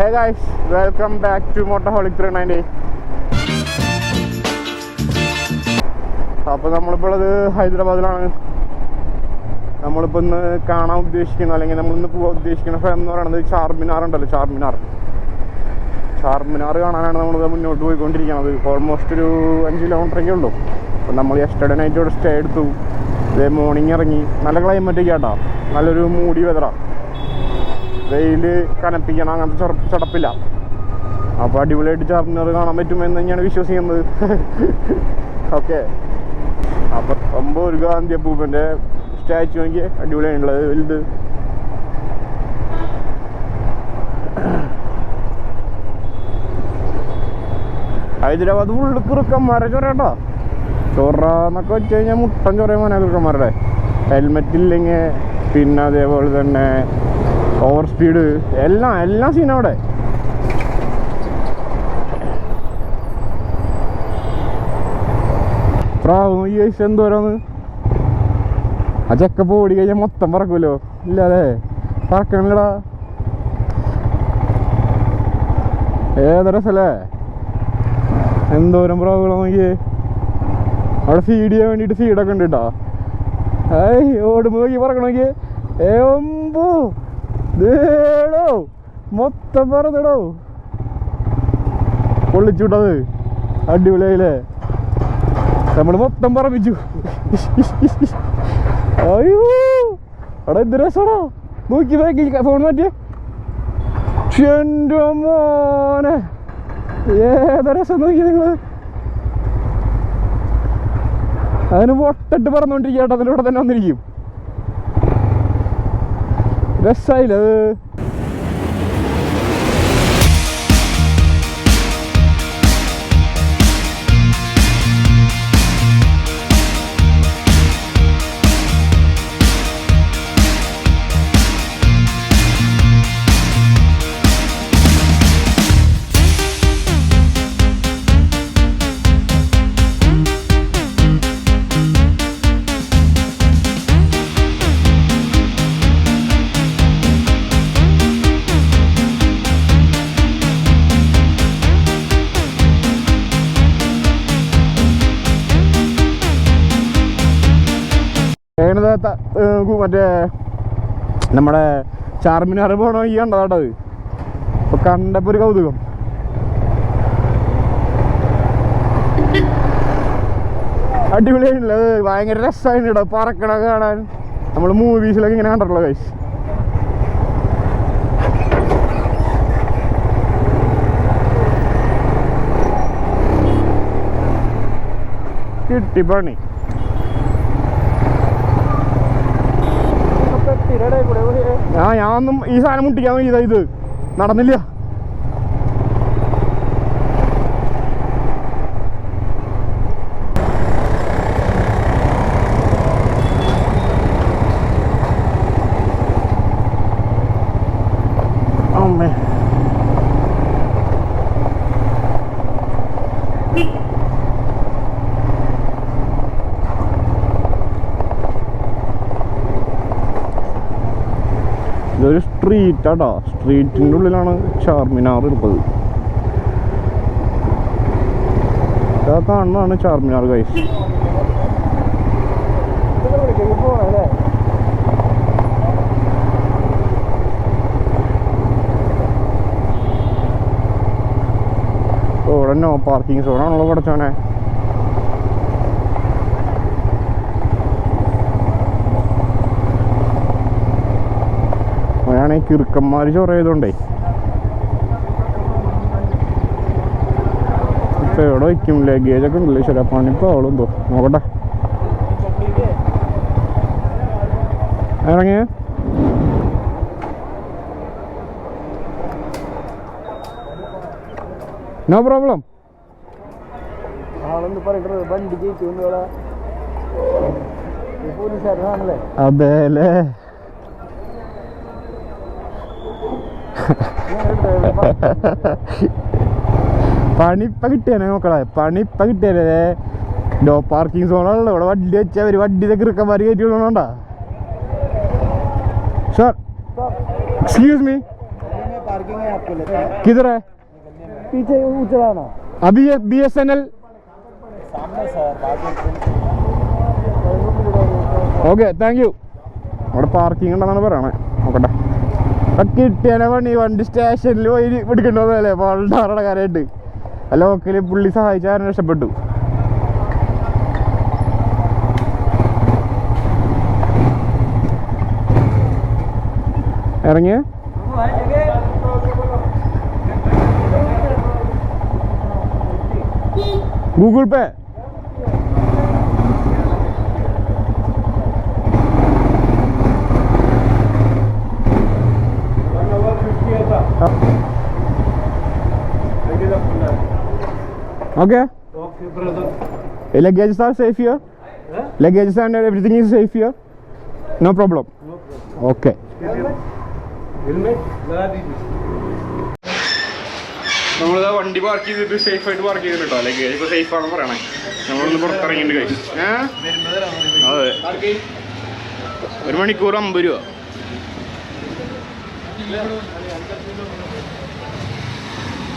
Hey guys, welcome back to Motorholic 390. അപ്പോൾ നമ്മളിപ്പോൾ ഉള്ളത് ഹൈദരാബാദിലാണ്. നമ്മളിപ്പോൾ ഇന്ന് കാണാൻ ഉദ്ദേശിക്കുന്ന അല്ലെങ്കിൽ നമ്മളിന്ന് പോകാൻ ഉദ്ദേശിക്കുന്ന സ്ഥലം എന്ന് പറയുന്നത് ചാർമിനാർ ഉണ്ടല്ലോ, ചാർമിനാർ കാണാനാണ് നമ്മൾ മുന്നോട്ട് പോയിക്കൊണ്ടിരിക്കുന്നത്. ഓൾമോസ്റ്റ് ഒരു 5 കിലോമീറ്ററൊക്കെ ഉള്ളൂ. അപ്പോൾ നമ്മൾ യെസ്റ്റർഡേ നൈറ്റ് ഇവിടെ സ്റ്റേ എടുത്തു. ഇതേ മോർണിംഗ് ഇറങ്ങി. നല്ല ക്ലൈമറ്റൊക്കെ കേട്ടോ, നല്ലൊരു മൂടി വെതറാണ്, വെയിൽ കനപ്പിക്കണം, അങ്ങനത്തെ ചടപ്പില്ല. അപ്പോൾ അടിപൊളിയായിട്ട് ചാർമിനാർ കാണാൻ പറ്റുമെന്ന് തന്നെയാണ് വിശ്വസിക്കുന്നത്. ഓക്കെ, അപ്പം 9 ഗാന്ധി അപ്പൂപ്പൻ്റെ സ്റ്റാച്ചു നോക്കി അടിപൊളിയായിട്ടുള്ളത് വലുത്. ഹൈദരാബാദ് ഫുള്ള് കുറുക്കന്മാരെ ചൊറേട്ടോ. ചൊറന്നൊക്കെ വെച്ച് കഴിഞ്ഞാൽ മുട്ടൻ ചൊറയും മോനെ കുറുക്കന്മാരുടെ. ഹെൽമെറ്റ് ഇല്ലെങ്കിൽ പിന്നെ അതേപോലെ തന്നെ ഓവർ സ്പീഡ്, എല്ലാം സീൻ അവിടെ. പ്രാവും ഈ വയസ്സ് എന്തോരാന്ന്. ആ ചെക്കപ്പ് ഓടി കഴിഞ്ഞാൽ മൊത്തം പറക്കുമല്ലോ. ഇല്ല അല്ലേ, പറക്കണില്ലടാ. ഏതൊരസല്ലേ, എന്തോരം പ്രാവുകളോ നോക്കിയേ. അവിടെ ഫീഡ് ചെയ്യാൻ വേണ്ടിയിട്ട് ഫീഡൊക്കെ ഉണ്ട് കേട്ടോ. ഏയ് ഓടുമ്പോ നോക്കി പറക്കണ നോക്കിയേ. ഏമ്പോ േടോ മൊത്തം പറന്നിടോ, പൊള്ളിച്ചുവിട്ടത്. അടിപൊളിയായില്ലേ, നമ്മൾ മൊത്തം പറപ്പിച്ചു. അയ്യോ അവിടെ എന്ത് രസമാണോ നോക്കി ബാക്കി ഫോൺ മാറ്റിയേ. എൻ്റെ മോനെ ഏതാ രസം നോക്കി നിങ്ങള്. അതിന് പൊട്ടിട്ട് പറന്നുകൊണ്ടിരിക്കട്ടെ, അതിൻ്റെ കൂടെ തന്നെ വന്നിരിക്കും. രസായില്ല അത്. മറ്റേ നമ്മുടെ ചാർമിനാർ പോകണോ ഈ കണ്ടതാട്ടത്. ഇപ്പൊ കണ്ടപ്പോ ഒരു കൗതുകം. അടിപൊളിയായിട്ടില്ല അത്, ഭയങ്കര രസമായിട്ടോ പറക്കണൊക്കെ കാണാൻ. നമ്മൾ മൂവീസിലൊക്കെ ഇങ്ങനെ കണ്ടിട്ടുള്ള ഗൈസ്. കിട്ടി പണി. ഞാനൊന്നും ഈ സാധനം മുട്ടിക്കാൻ വേണ്ടിയതാ, ഇത് നടന്നില്ല. അമ്മേ ഇതൊരു സ്ട്രീറ്റാട്ടോ, സ്ട്രീറ്റിൻ്റെ ഉള്ളിലാണ് ചാർമിനാർ ഉള്ളത്. ഇതാ കാണുന്നതാണ് ചാർമിനാർ ഗൈസ്. ഇവിടെ നോ പാർക്കിംഗ് സോണാണല്ലോ പഠിച്ചോനെ. അങ്ങനെയാണെങ്കിൽ കിറുക്കന്മാർ ചൊറ ചെയ്തോണ്ടേ ഇപ്പൊ എവിടെ വയ്ക്കും. ലഗേജൊക്കെ ഉണ്ടല്ലേ ശരി. പണിപ്പോ അവളെന്തോ നോക്കട്ടെ. ഇറങ്ങിയ നോ പ്രോബ്ലം. അതെ അല്ലേ, പണിപ്പ കിട്ടിയാനേ മക്കളെ, പണിപ്പ കിട്ടിയാലേ. നോ പാർക്കിംഗ് സോണാണല്ലോ ഇവിടെ. വണ്ടി വെച്ചവര് വണ്ടി കിറുക്കന്മാർ കയറ്റി വിടണോണ്ടാ. സാർ എക്സ്ക്യൂസ് മീ, किधर है? पीछे चलाना अभी ये BSNL ഓക്കെ താങ്ക് യു. അവിടെ പാർക്കിംഗ് ഉണ്ടെന്നാണ് പറയണേ. നോക്കട്ടെ കിട്ടിയാനെ വണ്ടി സ്റ്റേഷനിൽ പോയി എടുക്കേണ്ടതല്ലേ വളരെ കാര്യമായിട്ട്. ലോക്കല് പുള്ളി സഹായിച്ചാൽ രക്ഷപ്പെട്ടു. ഇറങ്ങിയ Google pay Okay. Okay, brother. Luggages are safe here? Luggages and everything is safe here? No problem? No problem. Okay. Helmet? लगा दीजिए. നമ്മളിതാ വണ്ടി പാർക്ക് ചെയ്തിട്ട് സേഫ് ആയിട്ട് പാർക്ക് ചെയ്തിട്ട് കേട്ടോ. ലഗേജ് ഇപ്പോൾ സേഫ് ആണെന്ന് പറയണേ. നമ്മളൊന്ന് പുറത്തിറങ്ങിയിട്ട് കഴിച്ചു. അതെ 1 മണിക്കൂർ 50 രൂപ.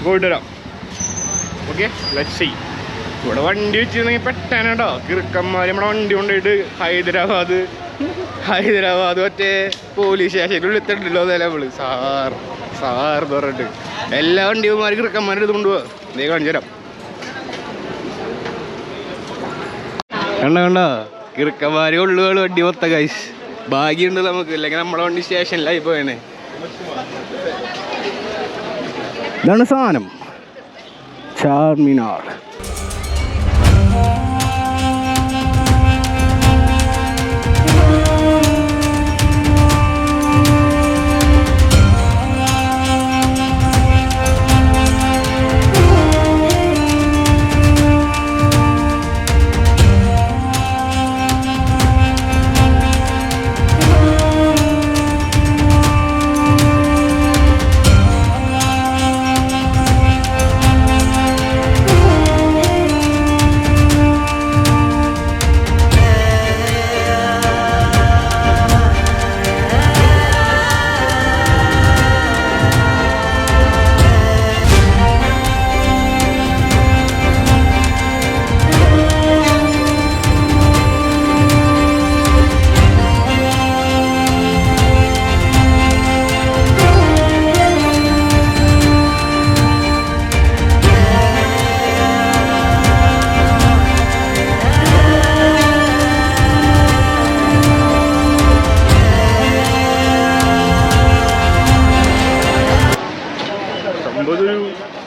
പോയിട്ട് വരാം. Okay let's see. ഇവിടെ വണ്ടി വെച്ചിരുന്നെങ്കിൽ പെട്ടാണ് കേട്ടോ. കിറുക്കന്മാർ നമ്മുടെ വണ്ടി കൊണ്ടുപോയിട്ട് ഹൈദരാബാദ് മറ്റേ പോലീസ് സ്റ്റേഷനിൽ വിളിച്ചിട്ടുണ്ടല്ലോ. അതല്ലേ നമ്മള് സാർ എന്ന് പറഞ്ഞിട്ട് എല്ലാ വണ്ടിമാർ കിറുക്കന്മാരുടെ ഇത് കൊണ്ടുപോവാ. ഇതേ കാണിച്ചു തരാം. കണ്ട കിറുക്കന്മാര് ഉള്ളുകൾ വണ്ടി മൊത്തം കൈസ്. ഭാഗ്യമുണ്ട് നമുക്ക്, ഇല്ലെങ്കിൽ നമ്മളെ വണ്ടി സ്റ്റേഷനിലായി പോയേനെ. ഇതാണ് സാധനം ചാർമിനാർ.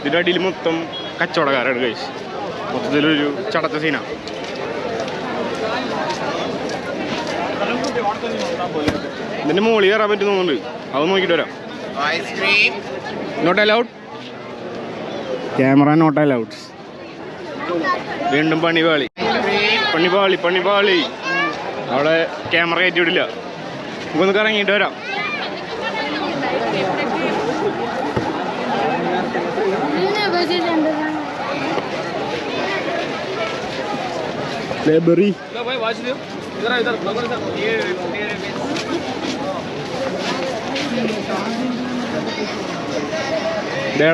ഇതിൻ്റെ അടിയിൽ മൊത്തം കച്ചവടക്കാരാണ് കഴിച്ച്. മൊത്തത്തിലൊരു ചടച്ച സീനാണ്. ഇതിൻ്റെ മുകളിൽ കയറാൻ പറ്റും തോന്നുന്നുണ്ട്. അത് നോക്കിയിട്ട് വരാം. Not allowed, camera not allowed. വീണ്ടും പണിപാളി. അവിടെ ക്യാമറ കയറ്റി വിടില്ല. നമുക്കൊന്ന് കറങ്ങിയിട്ട് വരാം. ലൈബ്രറി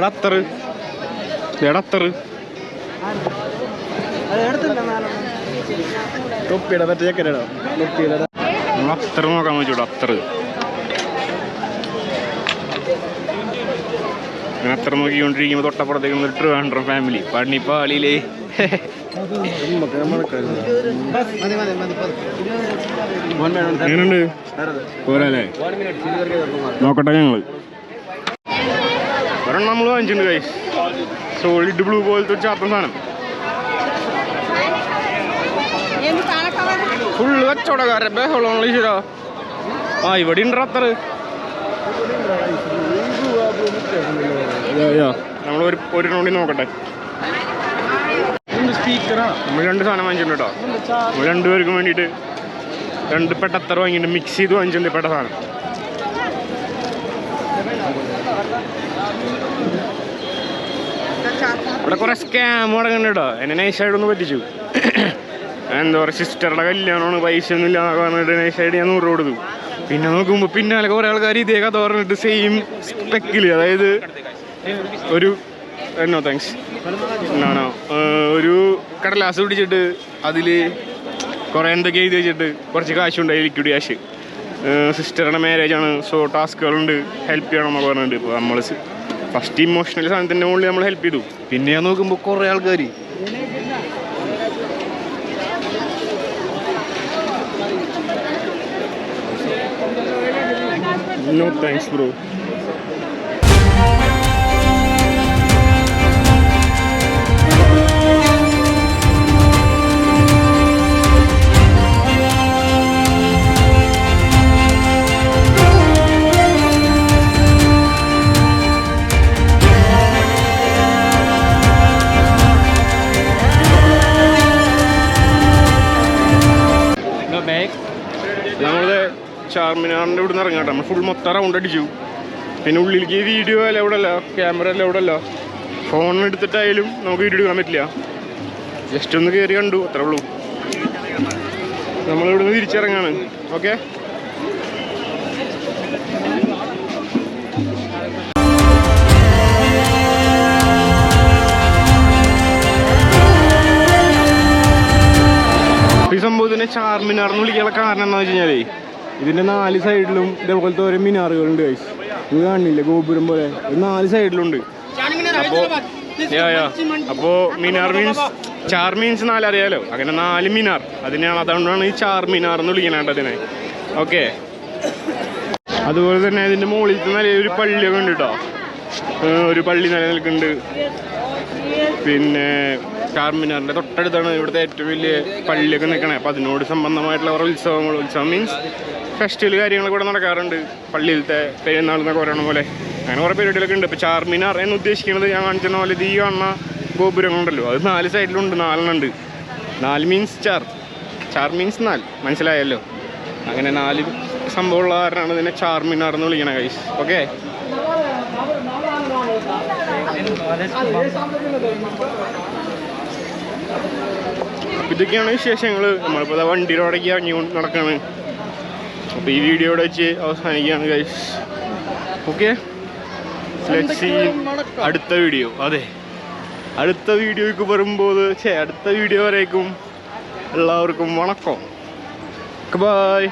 അത്തറ് തൊപ്പിയുടെ മറ്റേ ചെക്കനാണോ? നമ്മൾ അത്തറ് നോക്കാൻ പറ്റൂടോ. അത്തറ് അത്ര നോക്കിക്കൊണ്ടിരിക്കുമ്പോൾ തൊട്ടപ്പുറത്തേക്ക് ട്രിവാൻഡ്രം ഫാമിലി പണിപ്പാളിയിലേ. എങ്ങനെയുണ്ട്? പോരല്ലേ? നോക്കട്ടെ. ഞങ്ങള് ഒരെണ്ണം നമ്മൾ വാങ്ങിച്ചിട്ടുണ്ട് ഗൈസ്. സോളിഡ് ബ്ലൂ പോലത്തെ ഒരു ചാത്തൻ സാധനം. ഫുള്ള് കച്ചവടക്കാരെ ബഹളമാണല്ലോ ഈശ്വരാ. ഇവിടെ ഉണ്ട് അത്തറ്. നമ്മൾ ഒരു റൗണ്ടിൽ നോക്കട്ടെ. നമ്മൾ 2 സാധനം വാങ്ങിച്ചിട്ടുണ്ട് കേട്ടോ. നമ്മൾ 2 പേർക്കും വേണ്ടിയിട്ട് 2 പെട്ടത്തറ വാങ്ങിയിട്ട് മിക്സ് ചെയ്ത് വാങ്ങിച്ചിട്ടുണ്ട്. പെട്ട സാധനം ഇവിടെ കുറെ സ്കാം അടങ്ങുന്നുണ്ട് കേട്ടോ. എന്നെ നൈസായിട്ടൊന്ന് പറ്റിച്ചു. എന്താ പറയുക, സിസ്റ്ററുടെ കല്യാണമാണ്, പൈസ ഒന്നും ഇല്ല പറഞ്ഞിട്ട് നൈസായിട്ട് ഞാൻ 100 കൊടുത്തു. പിന്നെ നോക്കുമ്പോൾ പിന്നാലെ കുറേ ആൾക്കാർ ഇതേ കഥ പറഞ്ഞിട്ട് സെയിം സ്പെക്കിൽ, അതായത് ഒരു എന്നോ താങ്ക്സ് എന്നാണോ ഒരു കടലാസ് പിടിച്ചിട്ട് അതിൽ കുറേ എന്തൊക്കെ എഴുതി വെച്ചിട്ട് കുറച്ച് കാശുണ്ടായി, ലിക്വിഡ് ക്യാഷ്. സിസ്റ്ററുടെ മാരേജാണ്, സോ ടാസ്കുകളുണ്ട്, ഹെൽപ്പ് ചെയ്യണം എന്നൊക്കെ പറഞ്ഞിട്ട്. ഇപ്പോൾ നമ്മൾ ഫസ്റ്റ് ഇമോഷണൽ സാധനത്തിൻ്റെ മുകളിൽ നമ്മൾ ഹെൽപ്പ് ചെയ്തു. പിന്നെ ഞാൻ നോക്കുമ്പോൾ കുറേ ആൾക്കാർ നോ താങ്ക്സ് ബ്രോ. നമ്മളത് ചാർമിനാറിൻ്റെ ഇവിടെ നിന്ന് ഇറങ്ങാട്ടെ. നമ്മൾ ഫുൾ മൊത്തം റൗണ്ട് അടിച്ചു. പിന്നെ ഉള്ളിലേക്ക് വീഡിയോ അല്ല ഇവിടെ അല്ല, ക്യാമറ അല്ല ഇവിടെ അല്ല, ഫോൺ എടുത്തിട്ടായാലും നമുക്ക് വീഡിയോ എടുക്കാൻ പറ്റില്ല. ജസ്റ്റ് ഒന്ന് കയറി കണ്ടു, അത്രേ ഉള്ളൂ. നമ്മളിവിടെ നിന്ന് തിരിച്ചിറങ്ങാണ്. ഓക്കെ, ഈ സംഭവത്തിനെ ചാർമിനാർ എന്ന് വിളിക്കാനുള്ള കാരണം എന്താണെന്ന് വെച്ച് കഴിഞ്ഞാൽ ഇതിൻ്റെ 4 സൈഡിലും ഇതേപോലത്തെ ഓരോ മിനാറുകളുണ്ട്. ഗൈസ്, ഇത് കാണില്ലേ ഗോപുരം പോലെ, ഇത് 4 സൈഡിലുണ്ട്. അപ്പോൾ മിനാർ മീൻസ് ചാർ മീൻസ് 4 അറിയാലോ, അങ്ങനെ 4 മിനാർ, അതുകൊണ്ടാണ് ഈ ചാർമിനാർ എന്ന് വിളിക്കണേട്ടോ അതിനെ. ഓക്കെ, അതുപോലെ തന്നെ ഇതിൻ്റെ മുകളിലത്തെ നല്ലൊരു പള്ളിയൊക്കെ ഉണ്ട് കേട്ടോ. ഒരു പള്ളി നിലനിൽക്കുന്നുണ്ട്. പിന്നെ ചാർമിനാറിൻ്റെ തൊട്ടടുത്താണ് ഇവിടുത്തെ ഏറ്റവും വലിയ പള്ളിയൊക്കെ നിൽക്കണേ. അപ്പോൾ അതിനോട് സംബന്ധമായിട്ടുള്ള കുറേ ഉത്സവം മീൻസ് ഫെസ്റ്റിവൽ കാര്യങ്ങളൊക്കെ ഇവിടെ നടക്കാറുണ്ട്. പള്ളിയിലത്തെ പെരുന്നാൾ എന്നൊക്കെ പറയണ പോലെ അങ്ങനെ കുറേ പരിപാടികളൊക്കെ ഉണ്ട്. ഇപ്പോൾ ചാർമിനാർ എന്ന് ഉദ്ദേശിക്കുന്നത് ഞാൻ കാണിച്ചെന്ന പോലെ ഈ കാണുന്ന ഗോപുരങ്ങളുണ്ടല്ലോ, അത് 4 സൈഡിലുണ്ട്, 4 ഉണ്ട്. 4 മീൻസ് ചാർ മീൻസ് 4, മനസ്സിലായല്ലോ. അങ്ങനെ 4 സംഭവമുള്ള കാരണമാണ് ഇതിനെ ചാർമിനാർ എന്ന് വിളിക്കണേ ഗൈസ്. ഓക്കെ, ഇതൊക്കെയാണ് വിശേഷങ്ങൾ. നമ്മളിപ്പോൾ വണ്ടിയിലോടേക്ക് ഇറങ്ങി നടക്കാണ്. അപ്പോൾ ഈ വീഡിയോയുടെ വെച്ച് അവസാനിക്കുകയാണ് ഗൈസ്. ഓക്കെ, ലെറ്റ്സ് സീ അടുത്ത വീഡിയോ. അതെ, അടുത്ത വീഡിയോയ്ക്ക് വരുമ്പോൾ അടുത്ത വീഡിയോ വരേക്കും എല്ലാവർക്കും വണക്കം. ബൈ.